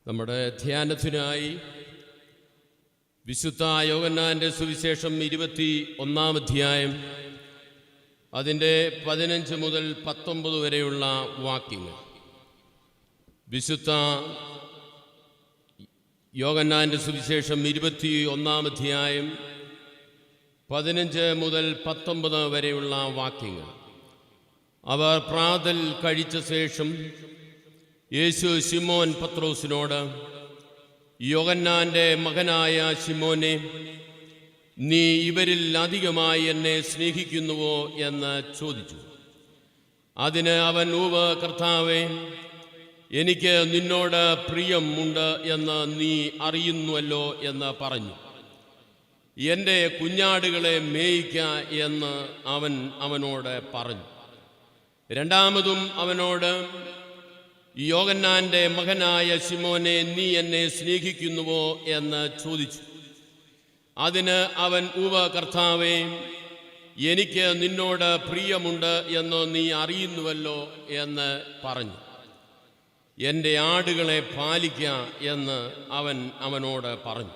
നമ്മുടെ ധ്യാനത്തിനായി വിശുദ്ധ യോഹന്നാന്റെ സുവിശേഷം 21-ാം അധ്യായം അതിൻ്റെ 15 മുതൽ 19 വരെയുള്ള വാക്യങ്ങൾ. വിശുദ്ധ യോഹന്നാന്റെ സുവിശേഷം 21-ാം അധ്യായം 15 മുതൽ 19 വരെയുള്ള വാക്യങ്ങൾ. അവർ പ്രാതൽ കഴിച്ച ശേഷം യേശു ശിമോൻ പത്രോസിനോട്, യോഹന്നാന്റെ മകനായ ശിമോനെ, നീ ഇവരിൽ അധികമായി എന്നെ സ്നേഹിക്കുന്നുവോ എന്ന് ചോദിച്ചു. അതിന് അവൻ, ഉവ്വ് കർത്താവേ, എനിക്ക് നിന്നോട് പ്രിയമുണ്ട് എന്ന് നീ അറിയുന്നുവല്ലോ എന്ന് പറഞ്ഞു. എൻ്റെ കുഞ്ഞാടുകളെ മേയിക്ക എന്ന് അവൻ അവനോട് പറഞ്ഞു. രണ്ടാമതും അവനോട്, യോഹന്നാന്റെ മകനായ ശിമോനെ, നീ എന്നെ സ്നേഹിക്കുന്നുവോ എന്ന് ചോദിച്ചു. അതിന് അവൻ, ഉവ്വ് കർത്താവേ, എനിക്ക് നിന്നോട് പ്രിയമുണ്ട് എന്ന് നീ അറിയുന്നുവല്ലോ എന്ന് പറഞ്ഞു. എൻ്റെ ആടുകളെ പാലിക്ക എന്ന് അവൻ അവനോട് പറഞ്ഞു.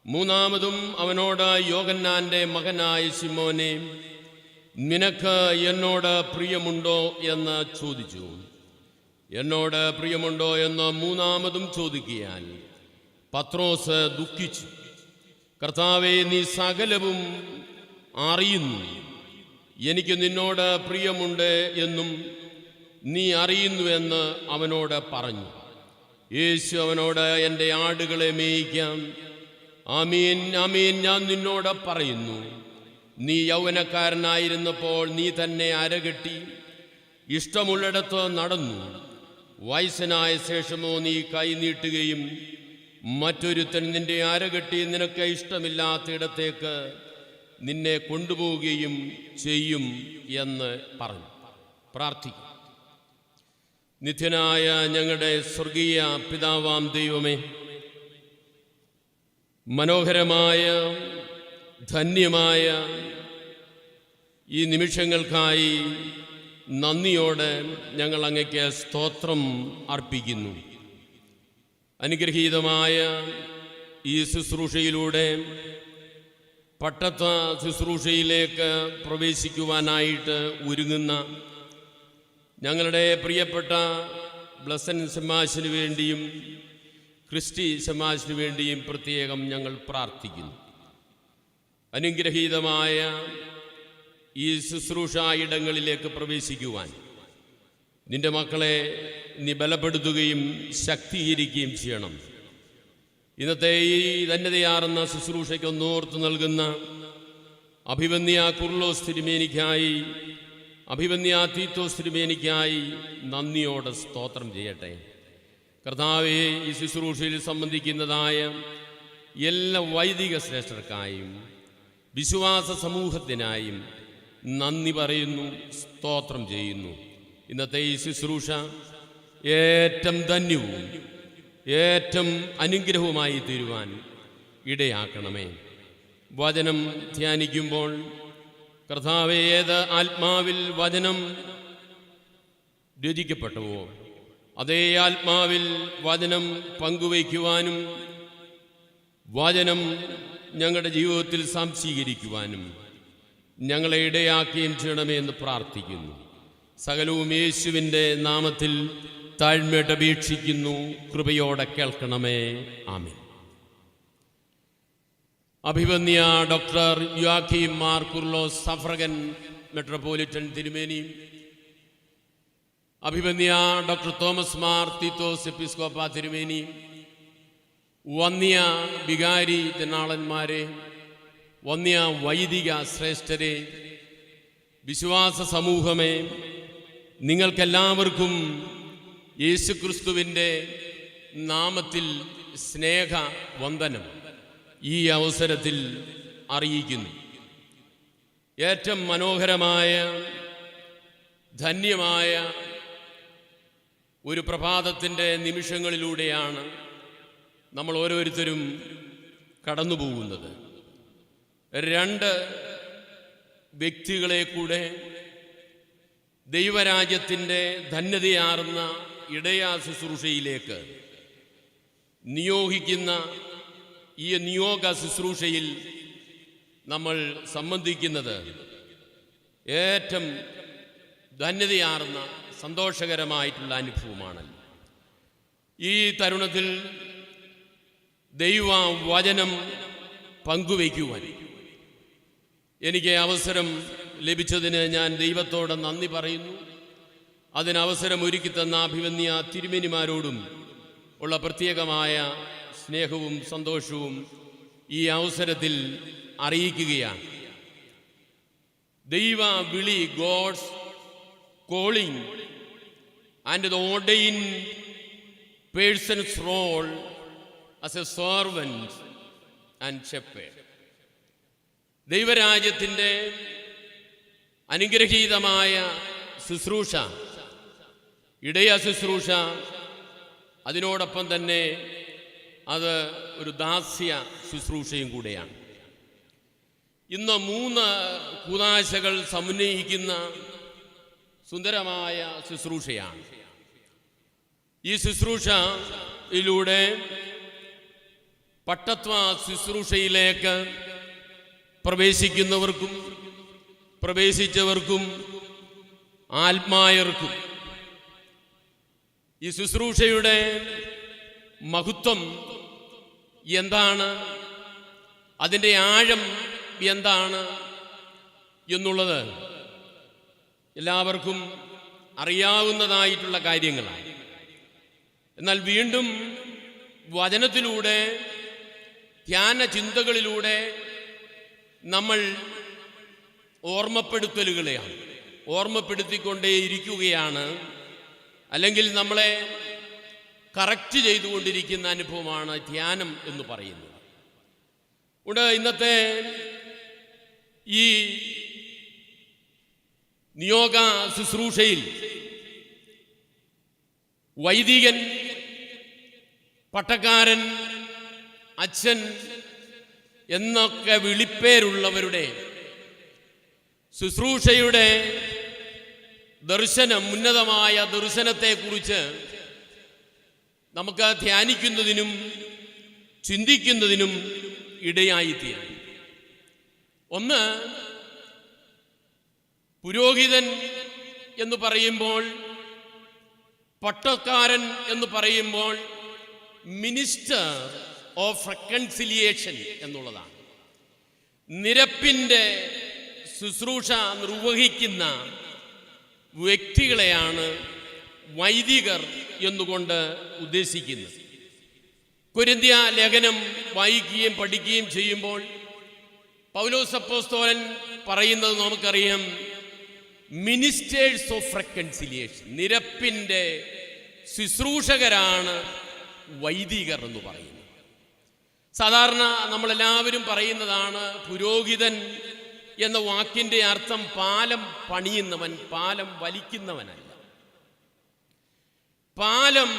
മൂന്നാമതും അവനോട്, യോഹന്നാന്റെ മകനായ ശിമോനെ, നിനക്ക് എന്നോട് പ്രിയമുണ്ടോ എന്ന് ചോദിച്ചു. എന്നോട് പ്രിയമുണ്ടോ എന്ന് മൂന്നാമതും ചോദിക്കാൻ പത്രോസ് ദുഃഖിച്ചു. കർത്താവേ, നീ സകലവും അറിയുന്നു, എനിക്ക് നിന്നോട് പ്രിയമുണ്ട് എന്നും നീ അറിയുന്നുവെന്ന് അവനോട് പറഞ്ഞു. യേശു അവനോട്, എൻ്റെ ആടുകളെ മേയിക്കാം. ആമീൻ ആമീൻ, ഞാൻ നിന്നോട് പറയുന്നു, നീ യൗവനക്കാരനായിരുന്നപ്പോൾ നീ തന്നെ അരകെട്ടി ഇഷ്ടമുള്ളിടത്ത് നടന്നു. വയസ്സനായ ശേഷമോ നീ കൈ നീട്ടുകയും മറ്റൊരുത്തൻ നിന്റെ അരകെട്ടി നിനക്ക് ഇഷ്ടമില്ലാത്തയിടത്തേക്ക് നിന്നെ കൊണ്ടുപോവുകയും ചെയ്യും എന്ന് പറഞ്ഞു. പ്രാർത്ഥിക്കും. നിത്യനായ ഞങ്ങളുടെ സ്വർഗീയ പിതാവാം ദൈവമേ, മനോഹരമായ ധന്യമായ ഈ നിമിഷങ്ങൾക്കായി നന്ദിയോടെ ഞങ്ങൾ അങ്ങയ്ക്ക് സ്തോത്രം അർപ്പിക്കുന്നു. അനുഗ്രഹീതമായ ഈ ശുശ്രൂഷയിലൂടെ പട്ടത്ത ശുശ്രൂഷയിലേക്ക് പ്രവേശിക്കുവാനായിട്ട് ഒരുങ്ങുന്ന ഞങ്ങളുടെ പ്രിയപ്പെട്ട ബ്ലസൻ ശമാശിനു വേണ്ടിയും ക്രിസ്റ്റി ശമാശിനു വേണ്ടിയും പ്രത്യേകം ഞങ്ങൾ പ്രാർത്ഥിക്കുന്നു. അനുഗ്രഹീതമായ ഈ ശുശ്രൂഷ ഇടങ്ങളിലേക്ക് പ്രവേശിക്കുവാൻ നിന്റെ മക്കളെ നീ ബലപ്പെടുത്തുകയും ശക്തീകരിക്കുകയും ചെയ്യണം. ഇന്നത്തെ ഈ ധന്യതയാർന്ന ശുശ്രൂഷയ്ക്ക് ഒന്നോർത്ത് നൽകുന്ന അഭിവന്യ കുർലോസ് തിരുമേനിക്കായി, അഭിവന്യ തീത്തോസ് തിരുമേനിക്കായി നന്ദിയോടെ സ്തോത്രം ചെയ്യട്ടെ. കർത്താവേ, ഈ ശുശ്രൂഷയിൽ സംബന്ധിക്കുന്നതായ എല്ലാ വൈദിക ശ്രേഷ്ഠർക്കായും വിശ്വാസ സമൂഹത്തിനായും നന്ദി പറയുന്നു, സ്തോത്രം ചെയ്യുന്നു. ഇന്നത്തെ ഈ ശുശ്രൂഷ ഏറ്റവും ധന്യവും ഏറ്റവും അനുഗ്രഹവുമായി തീരുവാൻ ഇടയാക്കണമേ. വചനം ധ്യാനിക്കുമ്പോൾ കർത്താവേ, ഏത് ആത്മാവിൽ വചനം രചിക്കപ്പെട്ടുവോ അതേ ആത്മാവിൽ വചനം പങ്കുവയ്ക്കുവാനും വചനം ഞങ്ങളുടെ ജീവിതത്തിൽ സംശീകരിക്കുവാനും ഞങ്ങളെ ഇടയാക്കുകയും ചെയ്യണമേ എന്ന് പ്രാർത്ഥിക്കുന്നു. സകലവും യേശുവിൻ്റെ നാമത്തിൽ താഴ്മയായിട്ട് അപേക്ഷിക്കുന്നു. കൃപയോടെ കേൾക്കണമേ. ആമേൻ. അഭിവന്യ doctor Youakim Mar Coorilos suffragan metropolitan തിരുമേനി, അഭിവന്യ ഡോക്ടർ തോമസ് മാർ തീത്തോസ് എപ്പിസ്കോപ്പ തിരുമേനി, വന്യ വികാരി ജനാളന്മാരെ, വന്യ വൈദിക ശ്രേഷ്ഠരെ, വിശ്വാസ സമൂഹമേ, നിങ്ങൾക്കെല്ലാവർക്കും യേശുക്രിസ്തുവിൻ്റെ നാമത്തിൽ സ്നേഹ വന്ദനം ഈ അവസരത്തിൽ അറിയിക്കുന്നു. ഏറ്റവും മനോഹരമായ ധന്യമായ ഒരു പ്രഭാതത്തിൻ്റെ നിമിഷങ്ങളിലൂടെയാണ് നമ്മൾ ഓരോരുത്തരും കടന്നു പോകുന്നത്. രണ്ട് വ്യക്തികളെ കൂടെ ദൈവരാജ്യത്തിൻ്റെ ധന്യതയാർന്ന ഇടയാ ശുശ്രൂഷയിലേക്ക് നിയോഗിക്കുന്ന ഈ നിയോഗ ശുശ്രൂഷയിൽ നമ്മൾ സംബന്ധിക്കുന്നത് ഏറ്റവും ധന്യതയാർന്ന സന്തോഷകരമായിട്ടുള്ള അനുഭവമാണല്ലോ. ഈ തരുണത്തിൽ ദൈവ വചനം പങ്കുവയ്ക്കുവാൻ എനിക്ക് അവസരം ലഭിച്ചതിന് ഞാൻ ദൈവത്തോട് നന്ദി പറയുന്നു. അതിനവസരം ഒരുക്കി തന്ന അഭിവന്യ തിരുമേനിമാരോടും ഉള്ള പ്രത്യേകമായ സ്നേഹവും സന്തോഷവും ഈ അവസരത്തിൽ അറിയിക്കുകയാണ്. ദൈവ വിളി, God's calling and the ordained person's role as a servant and shepherd. ദൈവരാജ്യത്തിൻ്റെ അനുഗ്രഹീതമായ ശുശ്രൂഷ, ഇടയ ശുശ്രൂഷ, അതിനോടൊപ്പം തന്നെ അത് ഒരു ദാസ്യ ശുശ്രൂഷയും കൂടെയാണ്. ഇന്ന് 3 കൂദാശകൾ സമന്വയിക്കുന്ന സുന്ദരമായ ശുശ്രൂഷയാണ്. ഈ ശുശ്രൂഷയിലൂടെ പട്ടത്വ ശുശ്രൂഷയിലേക്ക് പ്രവേശിക്കുന്നവർക്കും പ്രവേശിച്ചവർക്കും ആത്മായർക്കും ഈ ശുശ്രൂഷയുടെ മഹത്വം എന്താണ്, അതിൻ്റെ ആഴം എന്താണ് എന്നുള്ളത് എല്ലാവർക്കും അറിയാവുന്നതായിട്ടുള്ള കാര്യങ്ങളാണ്. എന്നാൽ വീണ്ടും വചനത്തിലൂടെ, ധ്യാന ചിന്തകളിലൂടെ നമ്മൾ ഓർമ്മപ്പെടുത്തിക്കൊണ്ടേയിരിക്കുകയാണ്, അല്ലെങ്കിൽ നമ്മളെ കറക്റ്റ് ചെയ്തുകൊണ്ടിരിക്കുന്ന അനുഭവമാണ് ധ്യാനം എന്ന് പറയുന്നത്. ഇന്നത്തെ ഈ നിയോഗ ശുശ്രൂഷയിൽ വൈദികൻ, പട്ടക്കാരൻ, അച്ഛൻ എന്നൊക്കെ വിളിപ്പേരുള്ളവരുടെ ശുശ്രൂഷയുടെ ദർശനം, ഉന്നതമായ ദർശനത്തെക്കുറിച്ച് നമുക്ക് ധ്യാനിക്കുന്നതിനും ചിന്തിക്കുന്നതിനും ഇടയായിത്തീരും. ഒന്ന്, പുരോഹിതൻ എന്ന് പറയുമ്പോൾ, പട്ടക്കാരൻ എന്ന് പറയുമ്പോൾ മിനിസ്റ്റർ ഓഫ് റെക്കൺസിലിയേഷൻ എന്നുള്ളതാണ്. നിരപ്പിൻ്റെ ശുശ്രൂഷ നിർവഹിക്കുന്ന വ്യക്തികളെയാണ് വൈദികർ എന്നുകൊണ്ട് ഉദ്ദേശിക്കുന്നത്. കൊരിന്ത്യ ലേഖനം വായിക്കുകയും പഠിക്കുകയും ചെയ്യുമ്പോൾ പൗലോസ് അപ്പോസ്തലൻ പറയുന്നത് നമുക്കറിയാം, മിനിസ്റ്റേഴ്സ് ഓഫ് റെക്കൺസിലിയേഷൻ, നിരപ്പിൻ്റെ ശുശ്രൂഷകരാണ് വൈദികർ എന്ന് പറയുന്നത്. സാധാരണ നമ്മളെല്ലാവരും പറയുന്നതാണ് പുരോഹിതൻ എന്ന വാക്കിൻ്റെ അർത്ഥം പാലം പണിയുന്നവൻ, പാലം വലിക്കുന്നവനല്ല, പാലം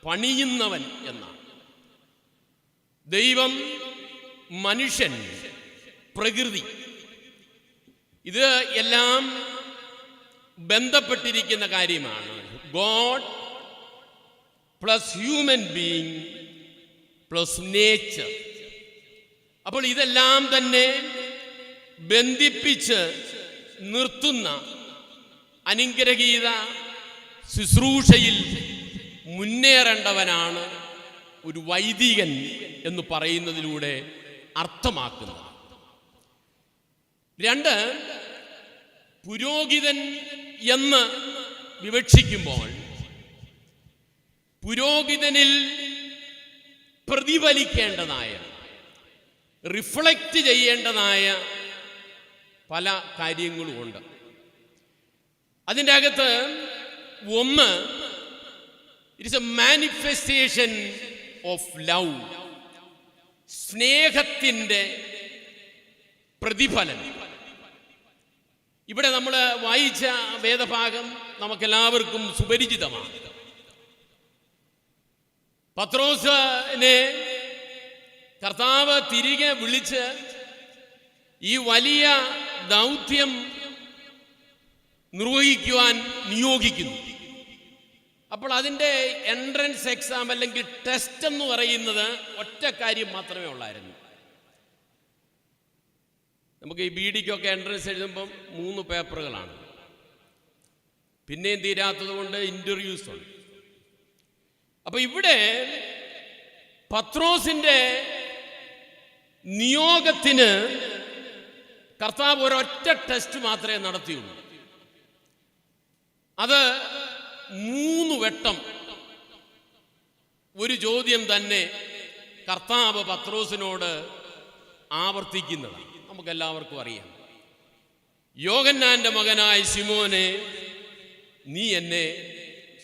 പണിയുന്നവൻ എന്നാണ്. ദൈവം, മനുഷ്യൻ, പ്രകൃതി, ഇത് എല്ലാം ബന്ധപ്പെട്ടിരിക്കുന്ന കാര്യമാണ്. God plus human being plus nature. അപ്പോൾ ഇതെല്ലാം തന്നെ ബന്ധിപ്പിച്ച് നിർത്തുന്ന അനുഗ്രഹീത ശുശ്രൂഷയിൽ മുന്നേറേണ്ടവനാണ് ഒരു വൈദികൻ എന്ന് പറയുന്നതിലൂടെ അർത്ഥമാക്കുന്നത്. 2, പുരോഹിതൻ എന്ന് വിവക്ഷിക്കുമ്പോൾ പുരോഹിതനിൽ പ്രതിഫലിക്കേണ്ടതായ, റിഫ്ലക്റ്റ് ചെയ്യേണ്ടതായ പല കാര്യങ്ങളുമുണ്ട്. അതിൻ്റെ അകത്ത് ഒന്ന്, it is A manifestation of love, സ്നേഹത്തിൻ്റെ പ്രതിഫലനം. ഇവിടെ നമ്മൾ വായിച്ച വേദഭാഗം നമുക്കെല്ലാവർക്കും സുപരിചിതമാണ്. പത്രോസിനെ കർത്താവ് തിരികെ വിളിച്ച് ഈ വലിയ ദൗത്യം നിർവഹിക്കുവാൻ നിയോഗിക്കുന്നു. അപ്പോൾ അതിൻ്റെ എൻട്രൻസ് എക്സാം അല്ലെങ്കിൽ ടെസ്റ്റ് എന്ന് പറയുന്നത് ഒറ്റ കാര്യം മാത്രമേ ഉള്ളായിരുന്നു. നമുക്ക് ഈ BD-ക്കൊക്കെ എൻട്രൻസ് എഴുതുമ്പം 3 പേപ്പറുകളാണ്. പിന്നെയും തീരാത്തത് കൊണ്ട് ഇൻ്റർവ്യൂസ് ഉണ്ട്. അപ്പോൾ ഇവിടെ പത്രോസിൻ്റെ നിയോഗത്തിന് കർത്താവ് ഒരൊറ്റ ടെസ്റ്റ് മാത്രമേ നടത്തിയുള്ളൂ. അത് 3 വട്ടം ഒരു ചോദ്യം തന്നെ കർത്താവ് പത്രോസിനോട് ആവർത്തിക്കുന്നതാണ്. നമുക്കെല്ലാവർക്കും അറിയാം. യോഹന്നാന്റെ മകനായ ശിമോനെ, നീ എന്നെ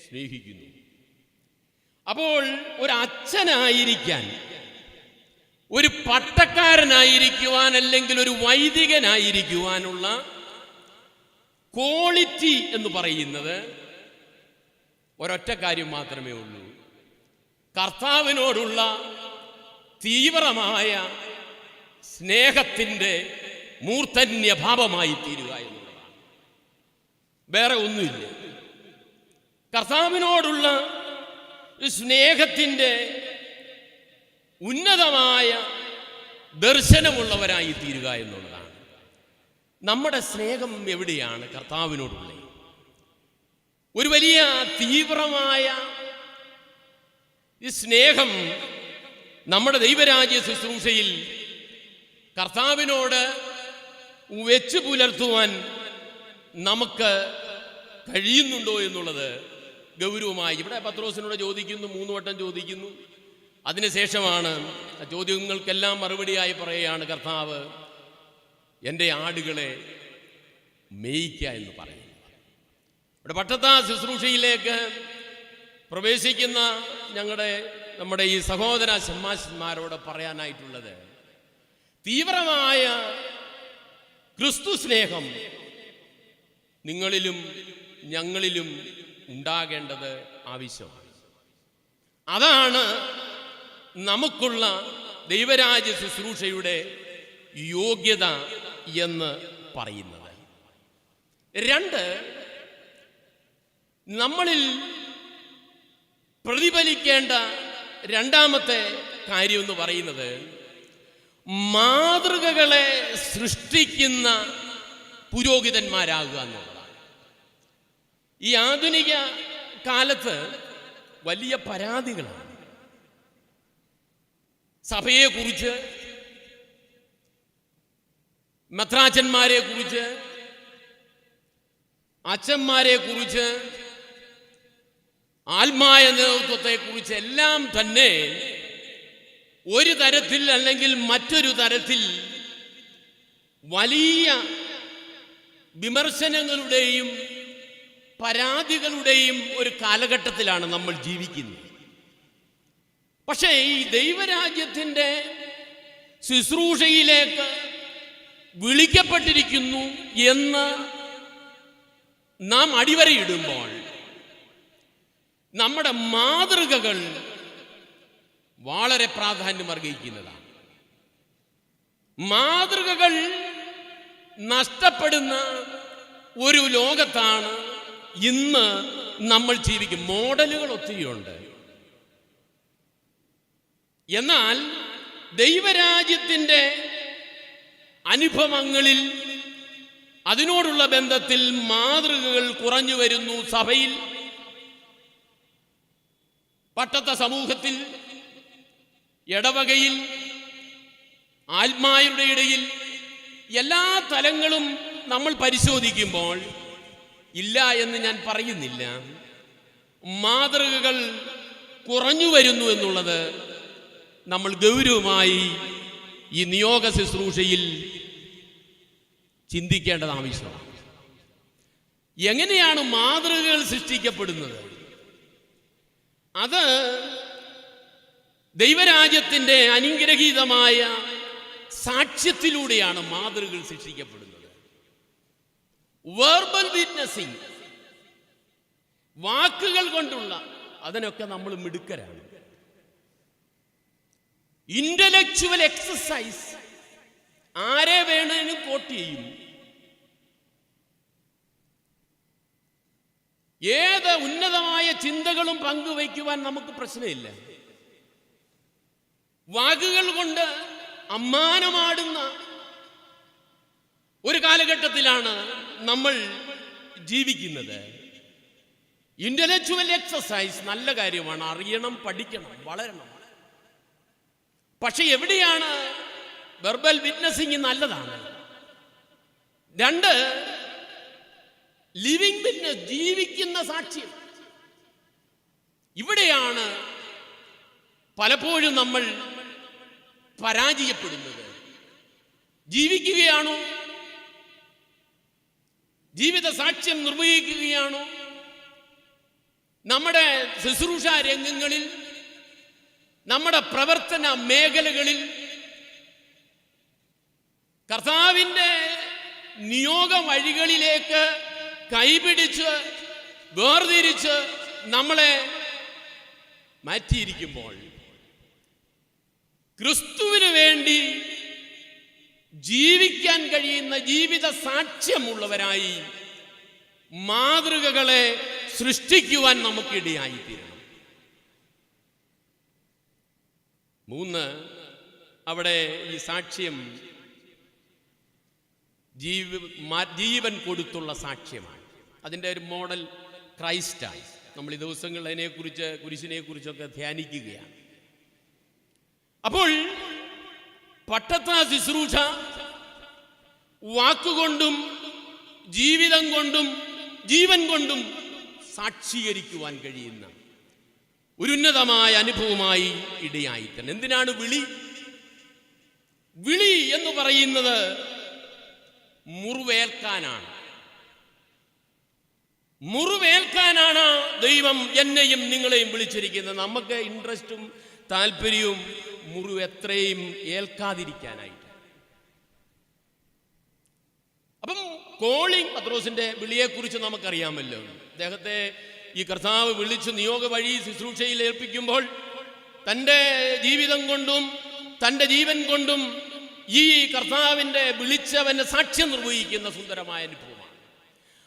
സ്നേഹിക്കുന്നു. അപ്പോൾ ഒരു അച്ഛനായിരിക്കാൻ, ഒരു പട്ടക്കാരനായിരിക്കുവാൻ, അല്ലെങ്കിൽ ഒരു വൈദികനായിരിക്കുവാനുള്ള ക്വാളിറ്റി എന്ന് പറയുന്നത് ഒരൊറ്റ കാര്യം മാത്രമേ ഉള്ളൂ: കർത്താവിനോടുള്ള തീവ്രമായ സ്നേഹത്തിൻ്റെ മൂർധന്യഭാവമായി തീരുക എന്നുള്ളതാണ്. വേറെ ഒന്നുമില്ല. കർത്താവിനോടുള്ള സ്നേഹത്തിൻ്റെ ഉന്നതമായ ദർശനമുള്ളവരായി തീരുക എന്നുള്ളതാണ്. നമ്മുടെ സ്നേഹം എവിടെയാണ്? കർത്താവിനോടുള്ള ഒരു വലിയ തീവ്രമായ ഈ സ്നേഹം നമ്മുടെ ദൈവരാജ്യ ശുശ്രൂഷയിൽ കർത്താവിനോട് വെച്ച് പുലർത്തുവാൻ നമുക്ക് കഴിയുന്നുണ്ടോ എന്നുള്ളത് ഗൗരവമായി ഇവിടെ പത്രോസിനോട് ചോദിക്കുന്നു. 3 വട്ടം ചോദിക്കുന്നു. അതിനുശേഷമാണ് ചോദ്യങ്ങൾക്കെല്ലാം മറുപടിയായി പറയുകയാണ് കർത്താവ്, എൻ്റെ ആടുകളെ മേയ്ക്ക എന്ന് പറയുന്നു. ഇവിടെ പട്ടത്താ ശുശ്രൂഷയിലേക്ക് പ്രവേശിക്കുന്ന നമ്മുടെ ഈ സഹോദര ശമ്മാശന്മാരോട് പറയാനായിട്ടുള്ളത്, തീവ്രമായ ക്രിസ്തു സ്നേഹം നിങ്ങളിലും ഞങ്ങളിലും ഉണ്ടാകേണ്ടത് ആവശ്യമാണ്. അതാണ് നമുക്കുള്ള ദൈവരാജ്യ ശുശ്രൂഷയുടെ യോഗ്യത എന്ന് പറയുന്നത്. 2, നമ്മളിൽ പ്രതിഫലിക്കേണ്ട രണ്ടാമത്തെ കാര്യം എന്ന് പറയുന്നത് മാതൃകകളെ സൃഷ്ടിക്കുന്ന പുരോഹിതന്മാരാകുക എന്നുള്ളതാണ്. ഈ ആധുനിക കാലത്ത് വലിയ പരാതികളാണ്. സഭയെക്കുറിച്ച്, മെത്രാച്ചന്മാരെ കുറിച്ച്, അച്ഛന്മാരെ കുറിച്ച്, ആത്മായ നേതൃത്വത്തെക്കുറിച്ച് എല്ലാം തന്നെ ഒരു തരത്തിൽ അല്ലെങ്കിൽ മറ്റൊരു തരത്തിൽ വലിയ വിമർശനങ്ങളുടെയും പരാതികളുടെയും ഒരു കാലഘട്ടത്തിലാണ് നമ്മൾ ജീവിക്കുന്നത്. പക്ഷേ ഈ ദൈവരാജ്യത്തിൻ്റെ ശുശ്രൂഷയിലേക്ക് വിളിക്കപ്പെട്ടിരിക്കുന്നു എന്ന് നാം അടിവരയിടുമ്പോൾ നമ്മുടെ മാതൃകകൾ വളരെ പ്രാധാന്യം അർഹിക്കുന്നതാണ്. മാതൃകകൾ നഷ്ടപ്പെടുന്ന ഒരു ലോകത്താണ് ഇന്ന് നമ്മൾ ജീവിക്കും. മോഡലുകൾ ഒത്തിരിയുണ്ട്. എന്നാൽ ദൈവരാജ്യത്തിൻ്റെ അനുഭവങ്ങളിൽ, അതിനോടുള്ള ബന്ധത്തിൽ മാതൃകകൾ കുറഞ്ഞു വരുന്നു. സഭയിൽ, പട്ടത്ത സമൂഹത്തിൽ, ഇടവകയിൽ, ആത്മാരുടെ ഇടയിൽ, എല്ലാ തലങ്ങളും നമ്മൾ പരിശോധിക്കുമ്പോൾ ഇല്ല എന്ന് ഞാൻ പറയുന്നില്ല, മാതൃകകൾ കുറഞ്ഞു വരുന്നു എന്നുള്ളത് നമ്മൾ ഗൗരവമായി ഈ നിയോഗ ശുശ്രൂഷയിൽ ചിന്തിക്കേണ്ടത് ആവശ്യമാണ്. എങ്ങനെയാണ് മാതൃകകൾ സൃഷ്ടിക്കപ്പെടുന്നത്? അത് ദൈവരാജ്യത്തിൻ്റെ അനുഗ്രഹീതമായ സാക്ഷ്യത്തിലൂടെയാണ് മാതൃകകൾ സൃഷ്ടിക്കപ്പെടുന്നത്. വെർബൽ വിറ്റ്നസിങ്, വാക്കുകൾ കൊണ്ടുള്ള, അതിനൊക്കെ നമ്മൾ മിടുക്കരാണ്. ഇന്റലക്ച്വൽ എക്സസൈസ്, ആരെ വേണേലും കോട്ട് ചെയ്യും. ഏത് ഉന്നതമായ ചിന്തകളും പങ്കുവയ്ക്കുവാൻ നമുക്ക് പ്രശ്നമില്ല. വാക്കുകൾ കൊണ്ട് അമ്മാനമാടുന്ന ഒരു കാലഘട്ടത്തിലാണ് നമ്മൾ ജീവിക്കുന്നത്. ഇന്റലക്ച്വൽ എക്സസൈസ് നല്ല കാര്യമാണ്, അറിയണം, പഠിക്കണം, വളരണം. പക്ഷെ എവിടെയാണ് വെർബൽ വിറ്റ്നസിങ്? നല്ലതാണ്. 2, ലിവിങ് വിറ്റ്നസ്, ജീവിക്കുന്ന സാക്ഷ്യം. ഇവിടെയാണ് പലപ്പോഴും നമ്മൾ പരാജയപ്പെടുന്നത്. ജീവിക്കുകയാണോ? ജീവിത സാക്ഷ്യം നിർവഹിക്കുകയാണോ? നമ്മുടെ ശുശ്രൂഷ രംഗങ്ങളിൽ, നമ്മുടെ പ്രവർത്തന മേഖലകളിൽ കർത്താവിൻ്റെ നിയോഗ വഴികളിലേക്ക് കൈപിടിച്ച് വേർതിരിച്ച് നമ്മളെ മാറ്റിയിരിക്കുമ്പോൾ ക്രിസ്തുവിന് വേണ്ടി ജീവിക്കാൻ കഴിയുന്ന ജീവിത സാക്ഷ്യമുള്ളവരായി മാതൃകകളെ സൃഷ്ടിക്കുവാൻ നമുക്കിടയായിത്തീരണം. 3, അവിടെ ഈ സാക്ഷ്യം ജീവൻ കൊടുത്തുള്ള സാക്ഷ്യമാണ്. അതിൻ്റെ ഒരു മോഡൽ ക്രൈസ്റ്റായി. നമ്മൾ ഈ ദിവസങ്ങളിൽ അതിനെക്കുറിച്ച്, കുരിശിനെ കുറിച്ചൊക്കെ ധ്യാനിക്കുകയാണ്. അപ്പോൾ പട്ടത്ത ശുശ്രൂഷ വാക്കുകൊണ്ടും ജീവിതം കൊണ്ടും ജീവൻ കൊണ്ടും സാക്ഷീകരിക്കുവാൻ കഴിയുന്ന ഒരു ഉന്നതമായ അനുഭവമായി ഇടയായിത്തന്നെ. എന്തിനാണ് വിളി? വിളി എന്ന് പറയുന്നത് മുറിവേൽക്കാനാണ്. മുറിവേൽക്കാനാണ് ദൈവം എന്നെയും നിങ്ങളെയും വിളിച്ചിരിക്കുന്നത്. നമുക്ക് ഇൻട്രസ്റ്റും താല്പര്യവും മുറിവ് എത്രയും ഏൽക്കാതിരിക്കാനായിട്ട്. അപ്പം കോളിംഗ്, പത്രോസിന്റെ വിളിയെക്കുറിച്ച് നമുക്കറിയാമല്ലോ. അദ്ദേഹത്തെ ഈ കർത്താവ് വിളിച്ച് നിയോഗ വഴി ശുശ്രൂഷയിൽ ഏൽപ്പിക്കുമ്പോൾ തൻ്റെ ജീവിതം കൊണ്ടും തൻ്റെ ജീവൻ കൊണ്ടും ഈ കർത്താവിൻ്റെ വിളിച്ചവൻ്റെ സാക്ഷ്യം നിർവഹിക്കുന്ന സുന്ദരമായ അനുഭവമാണ്.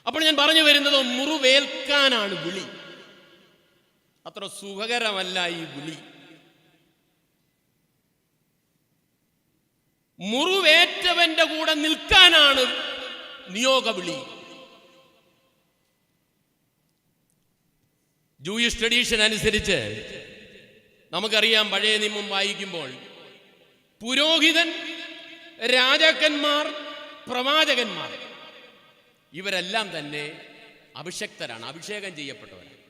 അപ്പോൾ ഞാൻ പറഞ്ഞു വരുന്നത്, മുറിവേൽക്കാനാണ് വിളി. അത്ര സുഖകരമല്ല ഈ വിളി. മുറിവേറ്റവന്റെ കൂടെ നിൽക്കാനാണ് നിയോഗ വിളി. ജൂയിഷ് ട്രഡീഷൻ അനുസരിച്ച് നമുക്കറിയാം, പഴയ നിയമം വായിക്കുമ്പോൾ പുരോഹിതൻ, രാജാക്കന്മാർ, പ്രവാചകന്മാർ ഇവരെല്ലാം തന്നെ അഭിഷക്തരാണ്, അഭിഷേകം ചെയ്യപ്പെട്ടവരാണ്.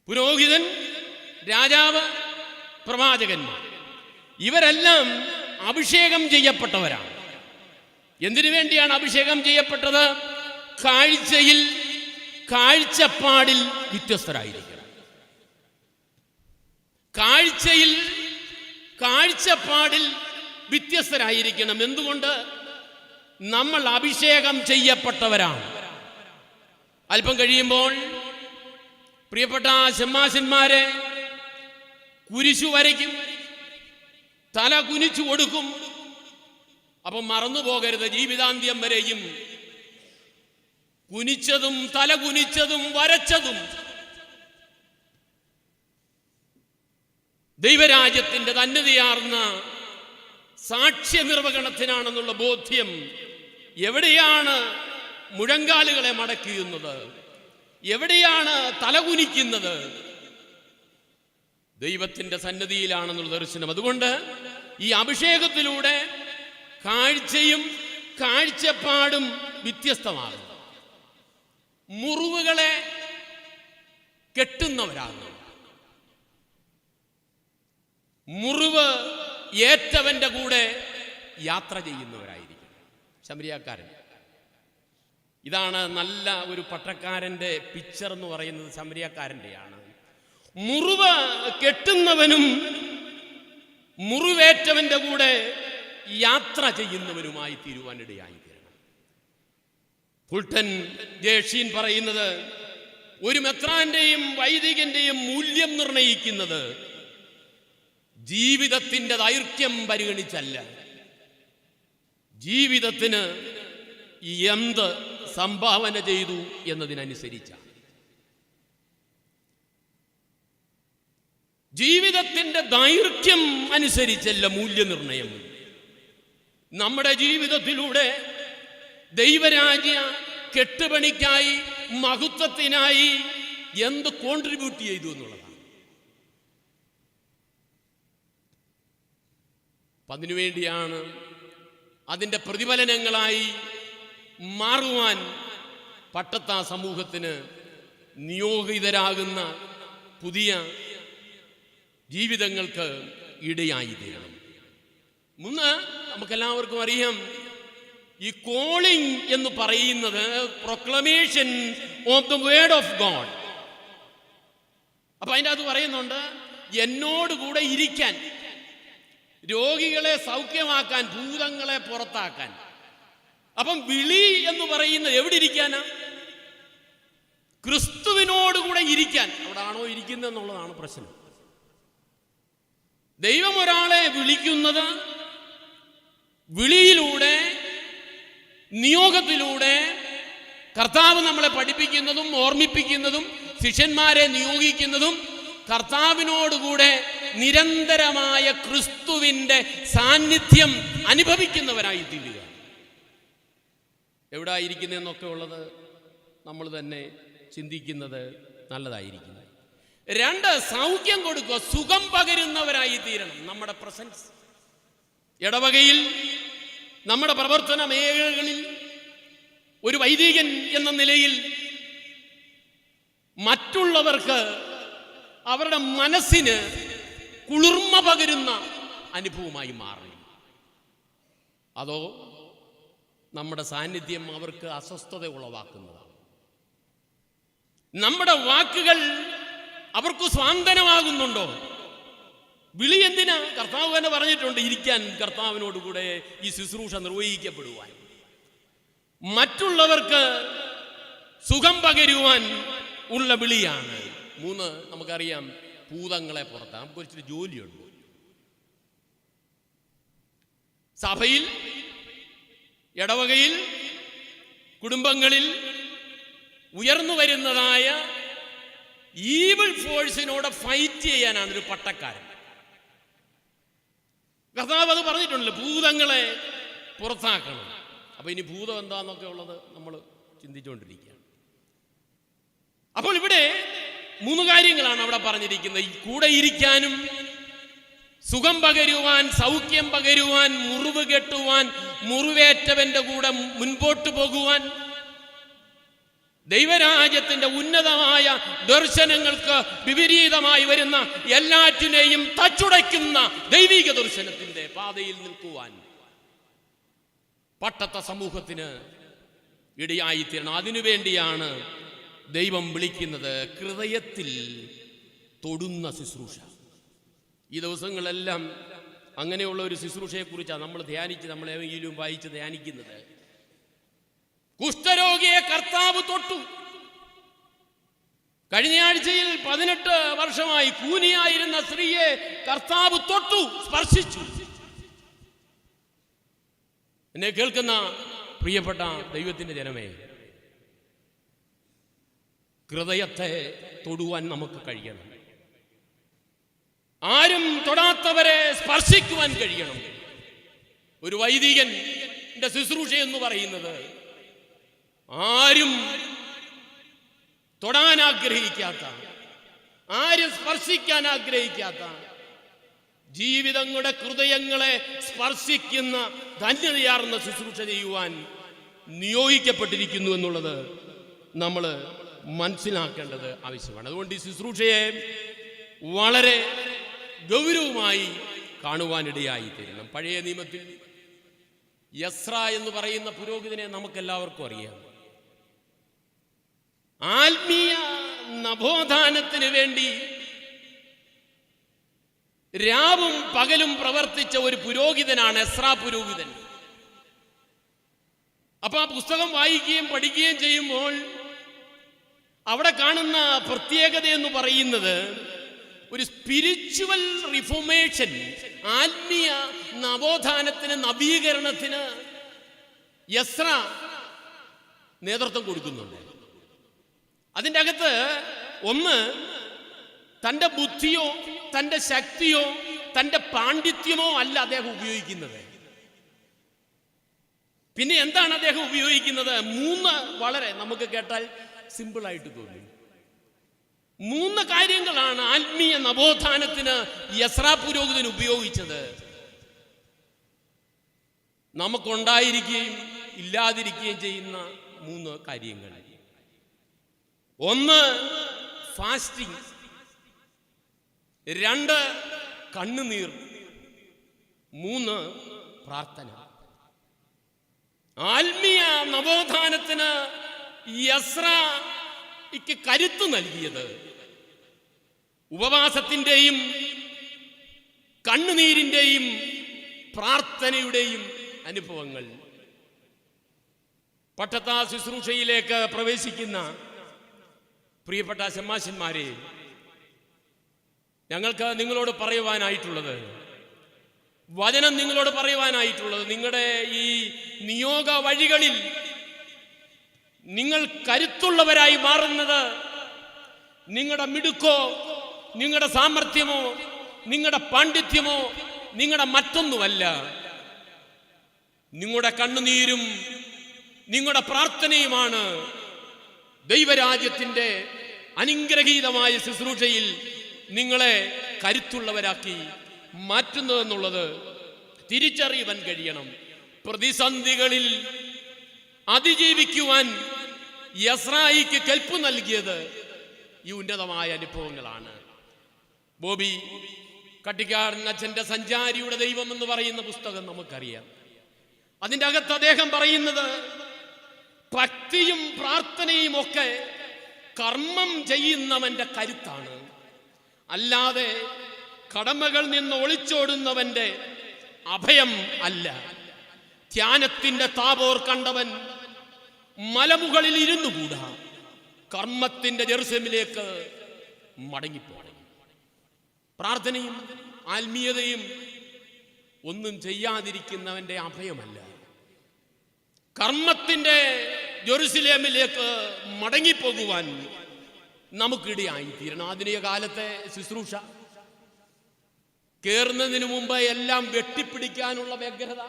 പുരോഹിതൻ, രാജാവ്, പ്രവാചകന്മാർ ഇവരെല്ലാം അഭിഷേകം ചെയ്യപ്പെട്ടവരാണ്. എന്തിനു വേണ്ടിയാണ് അഭിഷേകം ചെയ്യപ്പെട്ടത്? കാഴ്ചയിൽ, കാഴ്ചപ്പാടിൽ വ്യത്യസ്തരായിരിക്കണം. കാഴ്ചയിൽ, കാഴ്ചപ്പാടിൽ വ്യത്യസ്തരായിരിക്കണം. എന്തുകൊണ്ട്? നമ്മൾ അഭിഷേകം ചെയ്യപ്പെട്ടവരാണ്. അല്പം കഴിയുമ്പോൾ പ്രിയപ്പെട്ട ശമ്മാശന്മാരെ കുരിശു വരയ്ക്കും, തല കുനിച്ചു കൊടുക്കും. അപ്പം മറന്നു പോകരുത്, ജീവിതാന്ത്യം വരെയും കുനിച്ചതും തല കുനിച്ചതും വരച്ചതും ദൈവരാജ്യത്തിന്റെ ധന്യതയാർന്ന സാക്ഷ്യനിർവഹണത്തിനാണെന്നുള്ള ബോധ്യം. എവിടെയാണ് മുഴങ്കാലുകളെ മടക്കിയുന്നത്? എവിടെയാണ് തലകുനിക്കുന്നത്? ദൈവത്തിന്റെ സന്നിധിയിലാണെന്നുള്ള ദർശനം. അതുകൊണ്ട് ഈ അഭിഷേകത്തിലൂടെ കാഴ്ചയും കാഴ്ചപ്പാടും വ്യത്യസ്തമാകും. മുറിവുകളെ കെട്ടുന്നവരാകും. മുറിവ് ഏറ്റവന്റെ കൂടെ യാത്ര ചെയ്യുന്നവരായിരിക്കും ശമരിയാക്കാരൻ. ഇതാണ് നല്ല ഒരു പട്ടക്കാരന്റെ പിക്ചർ എന്ന് പറയുന്നത്, ശമരിയാക്കാരൻ്റെയാണ്. മുറിവ് കെട്ടുന്നവനും മുറിവേറ്റവന്റെ കൂടെ യാത്ര ചെയ്യുന്നവനുമായി തീരുവാനിടയായി തീരണം. ഫുൾട്ടൻ ജേഷീൻ പറയുന്നത്, ഒരു മെത്രാന്റെയും വൈദികന്റെയും മൂല്യം നിർണയിക്കുന്നത് ജീവിതത്തിന്റെ ദൈർഘ്യം പരിഗണിച്ചല്ല, ജീവിതത്തിന് എന്ത് സംഭാവന ചെയ്തു എന്നതിനനുസരിച്ചാണ്. ജീവിതത്തിൻ്റെ ദൈർഘ്യം അനുസരിച്ചല്ല മൂല്യനിർണയം. നമ്മുടെ ജീവിതത്തിലൂടെ ദൈവരാജ്യ കെട്ടുപണിക്കായി, മഹത്വത്തിനായി എന്ത് കോൺട്രിബ്യൂട്ട് ചെയ്തു എന്നുള്ളതാണ്. അതിനുവേണ്ടിയാണ് അതിൻ്റെ പ്രതിഫലനങ്ങളായി മാറുവാൻ പട്ടത്താ സമൂഹത്തിന് നിയോഗിതരാകുന്ന പുതിയ ജീവിതങ്ങൾക്ക് ഇടയായി തീരണം. മുന്ന് നമുക്കെല്ലാവർക്കും അറിയാം, ഈ കോളിംഗ് എന്ന് പറയുന്നത് proclamation of the word of God. അപ്പൊ അതിൻ്റെ അത് പറയുന്നുണ്ട്, എന്നോടുകൂടെ ഇരിക്കാൻ, രോഗികളെ സൗഖ്യമാക്കാൻ, ഭൂതങ്ങളെ പുറത്താക്കാൻ. അപ്പം വിളി എന്ന് പറയുന്നത് എവിടെ ഇരിക്കാനാ? ക്രിസ്തുവിനോടുകൂടെ ഇരിക്കാൻ. അവിടെ ആണോ ഇരിക്കുന്നത് എന്നുള്ളതാണ് പ്രശ്നം. ദൈവം ഒരാളെ വിളിക്കുന്നത് വിളിയിലൂടെ, നിയോഗത്തിലൂടെ, കർത്താവ് നമ്മളെ പഠിപ്പിക്കുന്നതും ഓർമ്മിപ്പിക്കുന്നതും ശിഷ്യന്മാരെ നിയോഗിക്കുന്നതും കർത്താവിനോടുകൂടെ നിരന്തരമായ ക്രിസ്തുവിൻ്റെ സാന്നിധ്യം അനുഭവിക്കുന്നവരായി തീരുക. എവിടെ ആയിരിക്കുന്നതെന്നൊക്കെ ഉള്ളത് നമ്മൾ തന്നെ ചിന്തിക്കുന്നത് നല്ലതായിരിക്കും. 2, സൗഖ്യം കൊടുക്കുക, സുഖം പകരുന്നവരായി തീരണം. നമ്മുടെ പ്രസൻസ് ഇടവകയിൽ, നമ്മുടെ പ്രവർത്തന മേഖലകളിൽ ഒരു വൈദികൻ എന്ന നിലയിൽ മറ്റുള്ളവർക്ക് അവരുടെ മനസ്സിന് കുളിർമ പകരുന്ന അനുഭവമായി മാറി. അതോ നമ്മുടെ സാന്നിധ്യം അവർക്ക് അസ്വസ്ഥത ഉളവാക്കുന്നതാണ്. നമ്മുടെ വാക്കുകൾ അവർക്ക് സ്വാന്തനമാകുന്നുണ്ടോ? വിളി എന്തിനാ? കർത്താവ് തന്നെ പറഞ്ഞിട്ടുണ്ട്, ഇരിക്കാൻ, കർത്താവിനോടുകൂടെ ഈ ശുശ്രൂഷ നിർവഹിക്കപ്പെടുവാൻ, മറ്റുള്ളവർക്ക് സുഖം പകരുവാൻ ഉള്ള വിളിയാണ്. 3, നമുക്കറിയാം, ഭൂതങ്ങളെ പുറത്താൻ കുറച്ച് ജോലിയുണ്ട്. സഭയിൽ, ഇടവകയിൽ, കുടുംബങ്ങളിൽ ഉയർന്നു വരുന്നതായ ഈവിൾ ഫോഴ്സിനോട് ഫൈറ്റ് ചെയ്യാനാണ് ഒരു പട്ടക്കാരൻ. കർത്താവ് അത് പറഞ്ഞിട്ടുണ്ടല്ലോ, ഭൂതങ്ങളെ പുറത്താക്കണം. അപ്പൊ ഇനി ഭൂതം എന്താന്നൊക്കെ ഉള്ളത് നമ്മൾ ചിന്തിച്ചുകൊണ്ടിരിക്കുകയാണ്. അപ്പോൾ ഇവിടെ 3 കാര്യങ്ങളാണ് അവിടെ പറഞ്ഞിരിക്കുന്നത്. കൂടെ ഇരിക്കാനും, സുഖം പകരുവാൻ, സൗഖ്യം പകരുവാൻ, മുറിവ് കെട്ടുവാൻ, മുറിവേറ്റവന്റെ കൂടെ മുൻപോട്ട് പോകുവാൻ, ദൈവരാജ്യത്തിന്റെ ഉന്നതമായ ദർശനങ്ങൾക്ക് വിപരീതമായി വരുന്ന എല്ലാറ്റിനെയും തച്ചുടയ്ക്കുന്ന ദൈവിക ദർശനത്തിന്റെ പാതയിൽ നിൽക്കുവാൻ പട്ടത്ത സമൂഹത്തിന് ഇടയായിത്തീരണം. അതിനുവേണ്ടിയാണ് ദൈവം വിളിക്കുന്നത് ഹൃദയത്തിൽ തൊടുന്ന ശുശ്രൂഷ. ഈ ദിവസങ്ങളെല്ലാം അങ്ങനെയുള്ള ഒരു ശുശ്രൂഷയെക്കുറിച്ചാണ് നമ്മൾ ധ്യാനിച്ച്, നമ്മളെങ്കിലും വായിച്ച് ധ്യാനിക്കുന്നത്. കുഷ്ഠരോഗിയെ കർത്താവ് തൊട്ടു. കഴിഞ്ഞ ആഴ്ചയിൽ 18 വർഷമായി കൂനിയായിരുന്ന സ്ത്രീയെ കർത്താവ് തൊട്ടു, സ്പർശിച്ചു. എന്നെ കേൾക്കുന്ന പ്രിയപ്പെട്ട ദൈവത്തിന്റെ ജനമേ, ഹൃദയത്തെ തൊടുവാൻ നമുക്ക് കഴിയണം. ആരും തൊടാത്തവരെ സ്പർശിക്കുവാൻ കഴിയണം. ഒരു വൈദികന്റെ ശുശ്രൂഷ എന്ന് പറയുന്നത് ആരും തൊടാൻ ആഗ്രഹിക്കാത്ത, ആരും സ്പർശിക്കാൻ ആഗ്രഹിക്കാത്ത, ജീവിതങ്ങളുടെ ഹൃദയങ്ങളെ സ്പർശിക്കുന്ന ധന്യതയാർന്ന ശുശ്രൂഷ ചെയ്യുവാൻ നിയോഗിക്കപ്പെട്ടിരിക്കുന്നു എന്നുള്ളത് നമ്മൾ മനസ്സിലാക്കേണ്ടത് ആവശ്യമാണ്. അതുകൊണ്ട് ഈ ശുശ്രൂഷയെ വളരെ ഗൗരവമായി കാണുവാനിടയായി തീരണം. പഴയ നിയമത്തിൽ യസ്ര എന്ന് പറയുന്ന പുരോഹിതനെ നമുക്കെല്ലാവർക്കും അറിയാം. ആത്മീയ നവോത്ഥാനത്തിന് വേണ്ടി രാവും പകലും പ്രവർത്തിച്ച ഒരു പുരോഹിതനാണ് എസ്രാ പുരോഹിതൻ. അപ്പൊ ആ പുസ്തകം വായിക്കുകയും പഠിക്കുകയും ചെയ്യുമ്പോൾ അവിടെ കാണുന്ന പ്രത്യേകത എന്ന് പറയുന്നത് ഒരു സ്പിരിച്വൽ റിഫോർമേഷൻ, ആത്മീയ നവോത്ഥാനത്തിന്, നവീകരണത്തിന് യസ്ര നേതൃത്വം കൊടുക്കുന്നുണ്ട്. അതിൻ്റെ അകത്ത് ഒന്ന്, തൻ്റെ ബുദ്ധിയോ തൻ്റെ ശക്തിയോ തൻ്റെ പാണ്ഡിത്യമോ അല്ല അദ്ദേഹം ഉപയോഗിക്കുന്നത്. പിന്നെ എന്താണ് അദ്ദേഹം ഉപയോഗിക്കുന്നത്? 3 വളരെ നമുക്ക് കേട്ടാൽ സിമ്പിളായിട്ട് തോന്നും. 3 കാര്യങ്ങളാണ് ആത്മീയ നവോത്ഥാനത്തിന് എസ്രാ പുരോഹിതൻ ഉപയോഗിച്ചത്. നമുക്കുണ്ടായിരിക്കുകയും ഇല്ലാതിരിക്കുകയും ചെയ്യുന്ന 3 കാര്യങ്ങൾ. 1 ഫാസ്റ്റിംഗ്, 2 കണ്ണുനീർ, 3 പ്രാർത്ഥന. ആത്മീയ നവോത്ഥാനത്തിന് എസ്രായ്ക്ക് കരുത്ത് നൽകിയത് ഉപവാസത്തിൻ്റെയും കണ്ണുനീരിൻ്റെയും പ്രാർത്ഥനയുടെയും അനുഭവങ്ങൾ. പട്ടത്താ ശുശ്രൂഷയിലേക്ക് പ്രവേശിക്കുന്ന പ്രിയപ്പെട്ട ശമ്മാശന്മാരെ, ഞങ്ങൾക്ക് നിങ്ങളോട് പറയുവാനായിട്ടുള്ളത്, വചനം നിങ്ങളോട് പറയുവാനായിട്ടുള്ളത്, നിങ്ങളുടെ ഈ നിയോഗ വഴികളിൽ നിങ്ങൾ കരുത്തുള്ളവരായി മാറുന്നത് നിങ്ങളുടെ മിടുക്കോ നിങ്ങളുടെ സാമർഥ്യമോ നിങ്ങളുടെ പാണ്ഡിത്യമോ നിങ്ങളുടെ മറ്റൊന്നുമല്ല. നിങ്ങളുടെ കണ്ണുനീരും നിങ്ങളുടെ പ്രാർത്ഥനയുമാണ് ദൈവരാജ്യത്തിൻ്റെ അനുഗ്രഹീതമായ ശുശ്രൂഷയിൽ നിങ്ങളെ കരുത്തുള്ളവരാക്കി മാറ്റുന്നതെന്നുള്ളത് തിരിച്ചറിയുവാൻ കഴിയണം. പ്രതിസന്ധികളിൽ അതിജീവിക്കുവാൻ എസ്രായിക്ക് കെൽപ്പ് നൽകിയത് ഈ ഉന്നതമായ അനുഭവങ്ങളാണ്. ബോബി കട്ടിക്കാടൻ അച്ഛൻ്റെ സഞ്ചാരിയുടെ ദൈവം എന്ന് പറയുന്ന പുസ്തകം നമുക്കറിയാം. അതിൻ്റെ അകത്ത് അദ്ദേഹം പറയുന്നത് ഭക്തിയും പ്രാർത്ഥനയും ഒക്കെ കർമ്മം ചെയ്യുന്നവന്റെ കരുത്താണ്, അല്ലാതെ കടമകൾ നിന്ന് ഒളിച്ചോടുന്നവന്റെ അഭയം അല്ല. ധ്യാനത്തിന്റെ താപോർ കണ്ടവൻ മലമുകളിൽ ഇരുന്നു കൂടാ, കർമ്മത്തിന്റെ ജെറുസലേമിലേക്ക് മടങ്ങിപ്പോകണം. പ്രാർത്ഥനയും ആത്മീയതയും ഒന്നും ചെയ്യാതിരിക്കുന്നവന്റെ അഭയമല്ല, കർമ്മത്തിന്റെ ജെറുസലേമിലേക്ക് മടങ്ങിപ്പോകുവാൻ നമുക്കിടയായിത്തീരണം. ആധുനിക കാലത്തെ ശുശ്രൂഷ കേറുന്നതിന് മുമ്പ് എല്ലാം വെട്ടിപ്പിടിക്കാനുള്ള വ്യഗ്രത,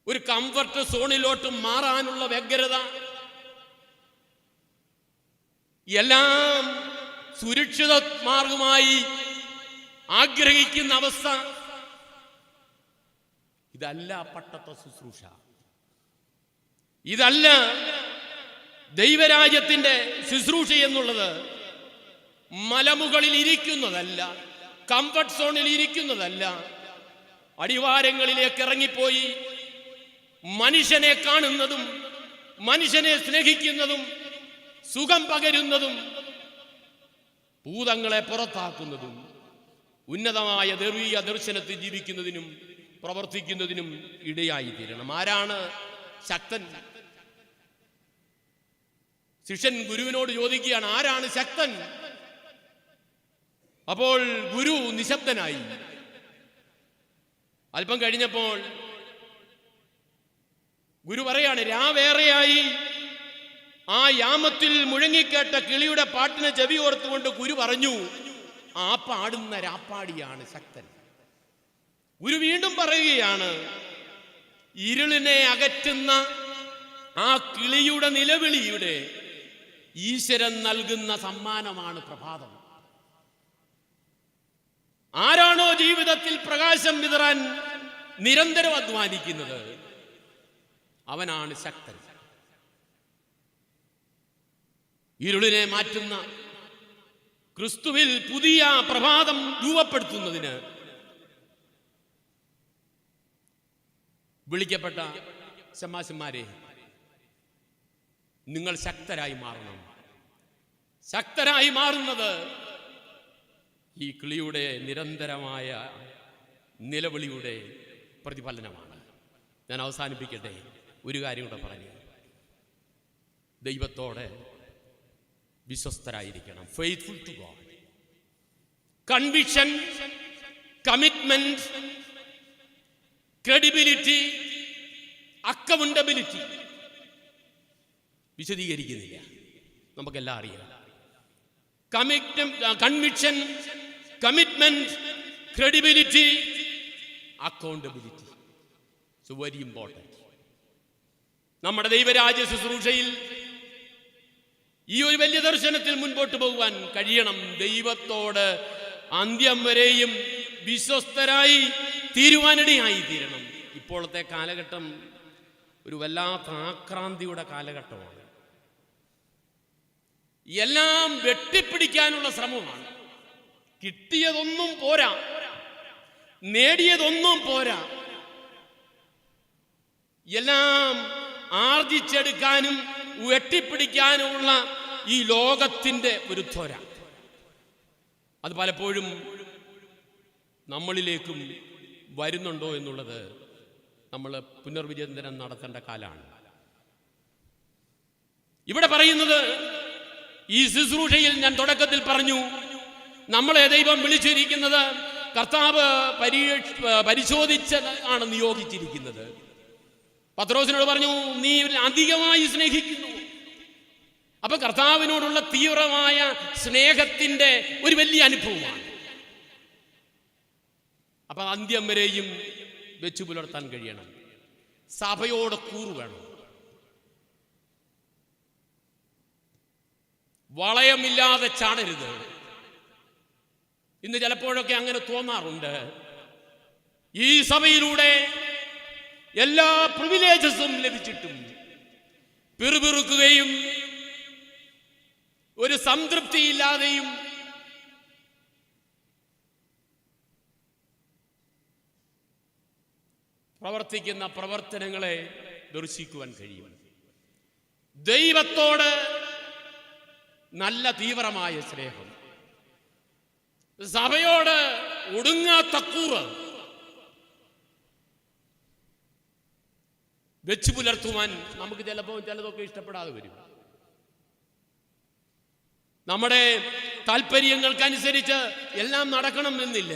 ഒരു കംഫർട്ട് സോണിലോട്ട് മാറാനുള്ള വ്യഗ്രത, എല്ലാം സുരക്ഷിത മാർഗമായി ആഗ്രഹിക്കുന്ന അവസ്ഥ, ഇതല്ല പട്ടത്ത ശുശ്രൂഷ, ഇതല്ല ദൈവരാജ്യത്തിന്റെ ശുശ്രൂഷ എന്നുള്ളത്. മലമുകളിൽ ഇരിക്കുന്നതല്ല, കംഫർട്ട് സോണിൽ ഇരിക്കുന്നതല്ല, അടിവാരങ്ങളിലേക്ക് ഇറങ്ങിപ്പോയി മനുഷ്യനെ കാണുന്നതും മനുഷ്യനെ സ്നേഹിക്കുന്നതും സുഖം പകരുന്നതും ഭൂതങ്ങളെ പുറത്താക്കുന്നതും ഉന്നതമായ ദൈവീയ ദർശനത്തിൽ ജീവിക്കുന്നതിനും പ്രവർത്തിക്കുന്നതിനും ഇടയായി തീരണം. ആരാണ് ശക്തൻ? ശിഷ്യൻ ഗുരുവിനോട് ചോദിക്കുകയാണ്, ആരാണ് ശക്തൻ? അപ്പോൾ ഗുരു നിശബ്ദനായി. അല്പം കഴിഞ്ഞപ്പോൾ ഗുരു പറയാണ്, രാവേറെയായി. ആ യാമത്തിൽ മുഴങ്ങിക്കേട്ട കിളിയുടെ പാട്ടിനെ ചെവി ഓർത്തുകൊണ്ട് ഗുരു പറഞ്ഞു, ആ പാടുന്ന രാപ്പാടിയാണ് ശക്തൻ. ഗുരു വീണ്ടും പറയുകയാണ്, ഇരുളിനെ അകറ്റുന്ന ആ കിളിയുടെ നിലവിളിയുടെ ഈശ്വരൻ നൽകുന്ന സമ്മാനമാണ് പ്രഭാതം. ആരാണോ ജീവിതത്തിൽ പ്രകാശം വിതറാൻ നിരന്തരം അധ്വാനിക്കുന്നത് അവനാണ് ശക്തൻ. ഇരുളിനെ മാറ്റുന്ന ക്രിസ്തുവിൽ പുതിയ പ്രഭാതം രൂപപ്പെടുത്തുന്നതിന് വിളിക്കപ്പെട്ട ശമ്മാശന്മാരെ, നിങ്ങൾ ശക്തരായി മാറണം. ശക്തരായി മാറുന്നത് ഈ കിളിയുടെ നിരന്തരമായ നിലവിളിയുടെ പ്രതിഫലനമാണ്. ഞാൻ അവസാനിപ്പിക്കട്ടെ, ഒരു കാര്യം കൂടെ പറഞ്ഞു. ദൈവത്തോടെ വിശ്വസ്തരായിരിക്കണം. Faithful to God. Conviction, commitment, credibility, accountability, വിശദീകരിക്കുന്നില്ല, നമുക്കെല്ലാം അറിയാം. Conviction, commitment, credibility, accountability, so very important. നമ്മുടെ ദൈവരാജ്യ ശുശ്രൂഷയിൽ ഈ ഒരു വലിയ ദർശനത്തിൽ മുൻപോട്ട് പോകുവാൻ കഴിയണം. ദൈവത്തോട് അന്ത്യം വരെയും വിശ്വസ്തരായി തീരുവാനിടയായി തീരണം. ഇപ്പോഴത്തെ കാലഘട്ടം ഒരു വല്ലാത്ത ആക്രാന്തിയുടെ കാലഘട്ടമാണ്. എല്ലാം വെട്ടിപ്പിടിക്കാനുള്ള ശ്രമമാണ്. കിട്ടിയതൊന്നും പോരാ, നേടിയതൊന്നും പോരാ, എല്ലാം ആർജിച്ചെടുക്കാനും വെട്ടിപ്പിടിക്കാനുമുള്ള ഈ ലോകത്തിൻ്റെ ഒരു ത്വര, അത് പലപ്പോഴും നമ്മളിലേക്കും വരുന്നുണ്ടോ എന്നുള്ളത് നമ്മൾ പുനർവിചിന്തനം നടത്തേണ്ട കാലമാണ്. ഇവിടെ പറയുന്നത്, ഈ ശുശ്രൂഷയിൽ ഞാൻ തുടക്കത്തിൽ പറഞ്ഞു, നമ്മളെ ദൈവം വിളിച്ചിരിക്കുന്നത് കർത്താവ് പരിശോധിച്ച് ആണ് നിയോഗിച്ചിരിക്കുന്നത്. പത്രോസിനോട് പറഞ്ഞു, നീ അധികമായി സ്നേഹിക്കുന്നു. അപ്പൊ കർത്താവിനോടുള്ള തീവ്രമായ സ്നേഹത്തിന്റെ ഒരു വലിയ അനുഭവമാണ്. അപ്പൊ അന്ത്യം വരെയും വെച്ചു പുലർത്താൻ കഴിയണം. സഭയോട് കൂറ് വേണം. വളയമില്ലാതെ ചാടരുത്. ഇന്ന് ചിലപ്പോഴൊക്കെ അങ്ങനെ തോന്നാറുണ്ട്. ഈ സഭയിലൂടെ എല്ലാ പ്രിവിലേജസും ലഭിച്ചിട്ടും പിറുപിറുക്കുകയും ഒരു സംതൃപ്തിയില്ലാതെയും പ്രവർത്തിക്കുന്ന പ്രവർത്തനങ്ങളെ ദർശിക്കുവാൻ കഴിയും. ദൈവത്തോട് നല്ല തീവ്രമായ സ്നേഹം, സഭയോട് ഒടുങ്ങാത്ത കൂറ് വെച്ചു പുലർത്തുവാൻ നമുക്ക് ചിലതൊക്കെ ഇഷ്ടപ്പെടാതെ വരും. നമ്മുടെ താല്പര്യങ്ങൾക്കനുസരിച്ച് എല്ലാം നടക്കണം എന്നില്ല.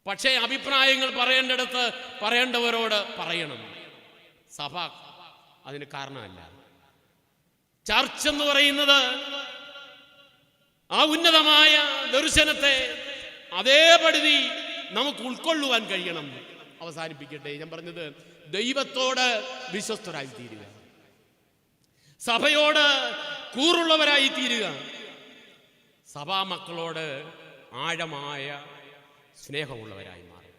പക്ഷേ അഭിപ്രായങ്ങൾ പറയേണ്ടിടത്ത് പറയേണ്ടവരോട് പറയണം. സഭ അതിന് കാരണമല്ല. ചർച്ച എന്ന് പറയുന്നത് ആ ഉന്നതമായ ദർശനത്തെ അതേപടി നമുക്ക് ഉൾക്കൊള്ളുവാൻ കഴിയണം. അവസാനിപ്പിക്കട്ടെ. ഞാൻ പറഞ്ഞത്, ദൈവത്തോട് വിശ്വസ്തരായി തീരുക, സഭയോട് കൂറുള്ളവരായി തീരുക, സഭാമക്കളോട് ആഴമായ സ്നേഹമുള്ളവരായി മാറുക.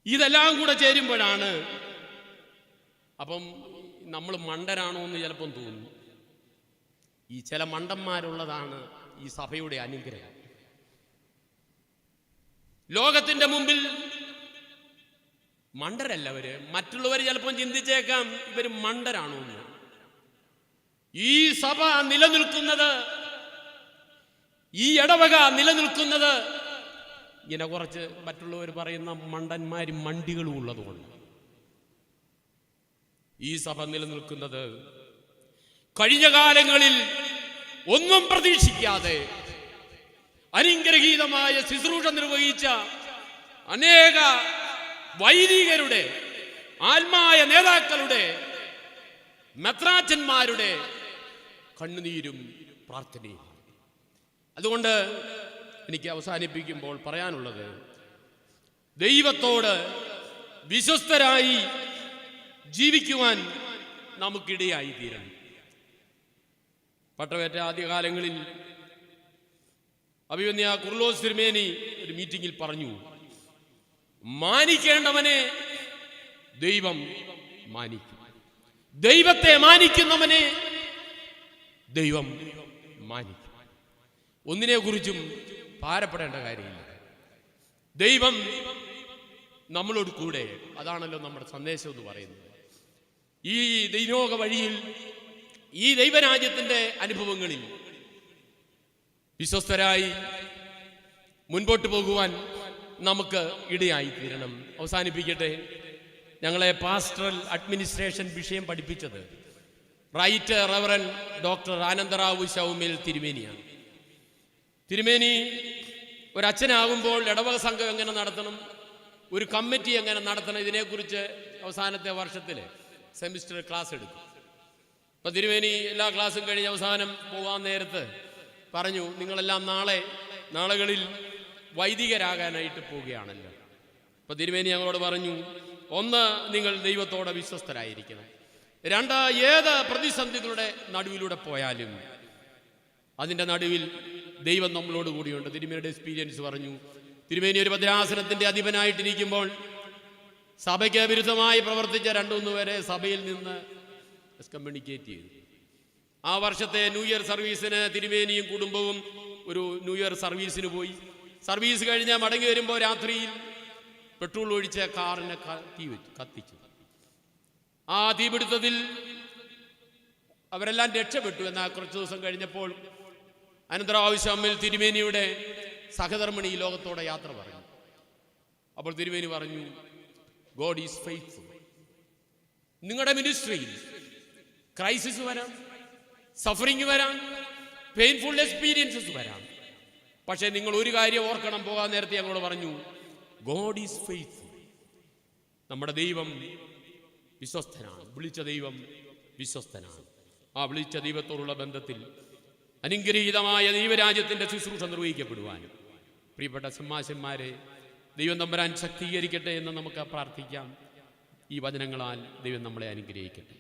ഇതെല്ലാം കൂടെ ചേരുമ്പോഴാണ്, അപ്പം നമ്മൾ മണ്ടനാണോ എന്ന് ചിലപ്പം തോന്നും. ഈ ചില മണ്ടന്മാരുള്ളതാണ് ഈ സഭയുടെ അനുഗ്രഹം. ലോകത്തിന്റെ മുമ്പിൽ മണ്ടരല്ല അവര്. മറ്റുള്ളവർ ചിലപ്പം ചിന്തിച്ചേക്കാം ഇവര് മണ്ടരാണോ എന്ന്. ഈ സഭ നിലനിൽക്കുന്നത്, ഈ ഇടവക നിലനിൽക്കുന്നത് ഇങ്ങനെ കുറച്ച് മറ്റുള്ളവർ പറയുന്ന മണ്ടന്മാരും മണ്ടികളും ഉള്ളതുകൊണ്ട്. ഈ സഭ നിലനിൽക്കുന്നത് കഴിഞ്ഞ കാലങ്ങളിൽ ഒന്നും പ്രതീക്ഷിക്കാതെ അനുഗ്രഹീതമായ ശുശ്രൂഷ നിർവഹിച്ച അനേക വൈദികരുടെ, ആത്മായ നേതാക്കളുടെ, മെത്രാച്ചന്മാരുടെ കണ്ണുനീരും പ്രാർത്ഥനയും. അതുകൊണ്ട് എനിക്ക് അവസാനിപ്പിക്കുമ്പോൾ പറയാനുള്ളത്, ദൈവത്തോട് വിശ്വസ്തരായി ജീവിക്കുവാൻ നമുക്കിടയായി തീരണം. പട്ടവേറ്റ ആദ്യകാലങ്ങളിൽ അഭിമന്യ കുർലോസ് തിരുമേനി ഒരു മീറ്റിംഗിൽ പറഞ്ഞു, മാനിക്കേണ്ടവനെ ദൈവം മാനിക്കും, ദൈവത്തെ മാനിക്കുന്നവനെ ദൈവം മാനിക്കും. ഒന്നിനെ കുറിച്ചും ഭാരപ്പെടേണ്ട കാര്യമില്ല. ദൈവം നമ്മളോട് കൂടെ. അതാണല്ലോ നമ്മുടെ സന്ദേശം എന്ന് പറയുന്നത്. ഈ ദൈവോക വഴിയിൽ, ഈ ദൈവരാജ്യത്തിൻ്റെ അനുഭവങ്ങളിൽ വിശ്വസ്തരായി മുൻപോട്ട് പോകുവാൻ നമുക്ക് ഇടയായി തീരണം. അവസാനിപ്പിക്കട്ടെ. ഞങ്ങളെ പാസ്റ്ററൽ അഡ്മിനിസ്ട്രേഷൻ വിഷയം പഠിപ്പിച്ചത് റൈറ്റ് റവറൻ ഡോക്ടർ ആനന്ദറാവു ശൗമിൽ തിരുമേനിയാണ്. തിരുമേനി ഒരച്ഛനാകുമ്പോൾ ഇടവക സംഘം എങ്ങനെ നടത്തണം, ഒരു കമ്മിറ്റി എങ്ങനെ നടത്തണം ഇതിനെക്കുറിച്ച് അവസാനത്തെ വർഷത്തിൽ സെമിസ്റ്റർ ക്ലാസ് എടുക്കും. അപ്പം തിരുമേനി എല്ലാ ക്ലാസ്സും കഴിഞ്ഞ് അവസാനം പോകാൻ നേരത്ത് പറഞ്ഞു, നിങ്ങളെല്ലാം നാളുകളിൽ വൈദികരാകാനായിട്ട് പോവുകയാണല്ലോ. അപ്പം തിരുമേനി ഞങ്ങളോട് പറഞ്ഞു, ഒന്ന്, നിങ്ങൾ ദൈവത്തോടെ വിശ്വസ്തരായിരിക്കണം. രണ്ട്, ഏത് പ്രതിസന്ധികളുടെ നടുവിലൂടെ പോയാലും അതിൻ്റെ നടുവിൽ ദൈവം നമ്മളോട് കൂടിയുണ്ട്. തിരുമേനിയുടെ എക്സ്പീരിയൻസ് പറഞ്ഞു. തിരുമേനി ഒരു ഭദ്രാസനത്തിൻ്റെ അധിപനായിട്ടിരിക്കുമ്പോൾ സഭയ്ക്ക് വിരുദ്ധമായി പ്രവർത്തിച്ച 2-3 പേരെ സഭയിൽ നിന്ന് എക്സ്കമ്മ്യൂണിക്കേറ്റ് ചെയ്തു. ആ വർഷത്തെ ന്യൂ ഇയർ സർവീസിന് തിരുമേനിയും കുടുംബവും ഒരു ന്യൂ ഇയർ സർവീസിന് പോയി. സർവീസ് കഴിഞ്ഞ് മടങ്ങി വരുമ്പോൾ രാത്രിയിൽ പെട്രോൾ ഒഴിച്ച കാറിനെ കത്തിച്ചു. ആ തീപിടുത്തത്തിൽ അവരെല്ലാം രക്ഷപ്പെട്ടു. എന്നാൽ കുറച്ച് ദിവസം കഴിഞ്ഞപ്പോൾ അനന്തരാവശ്യമ്മയിൽ തിരുമേനിയുടെ സഹധർമ്മിണി ഈ ലോകത്തോടെ യാത്ര പറഞ്ഞു. അപ്പോൾ തിരുമേനി പറഞ്ഞു, ഗോഡ് ഈസ് ഫെയ്ത്ത്ഫുൾ. നിങ്ങളുടെ മിനിസ്ട്രിയിൽ ക്രൈസിസ് വരാം, സഫറിങ് വരാം, പെയിൻഫുൾ എക്സ്പീരിയൻസസ് വരാം. പക്ഷേ നിങ്ങൾ ഒരു കാര്യം ഓർക്കണം. പോകാൻ നേരത്തെ ഞങ്ങളോട് പറഞ്ഞു, ഗോഡ് ഈസ് ഫെയ്ത്ത്ഫുൾ. നമ്മുടെ ദൈവം വിശ്വസ്തനാണ്. വിളിച്ച ദൈവം വിശ്വസ്തനാണ്. ആ വിളിച്ച ദൈവത്തോടുള്ള ബന്ധത്തിൽ അനുഗ്രഹീതമായ ദൈവരാജ്യത്തിൻ്റെ ശുശ്രൂഷ നിർവഹിക്കപ്പെടുവാനും പ്രിയപ്പെട്ട സമ്മാശന്മാരെ ദൈവം തമ്പുരാൻ ശക്തീകരിക്കട്ടെ എന്ന് നമുക്ക് പ്രാർത്ഥിക്കാം. ഈ വചനങ്ങളാൽ ദൈവം നമ്മളെ അനുഗ്രഹിക്കട്ടെ.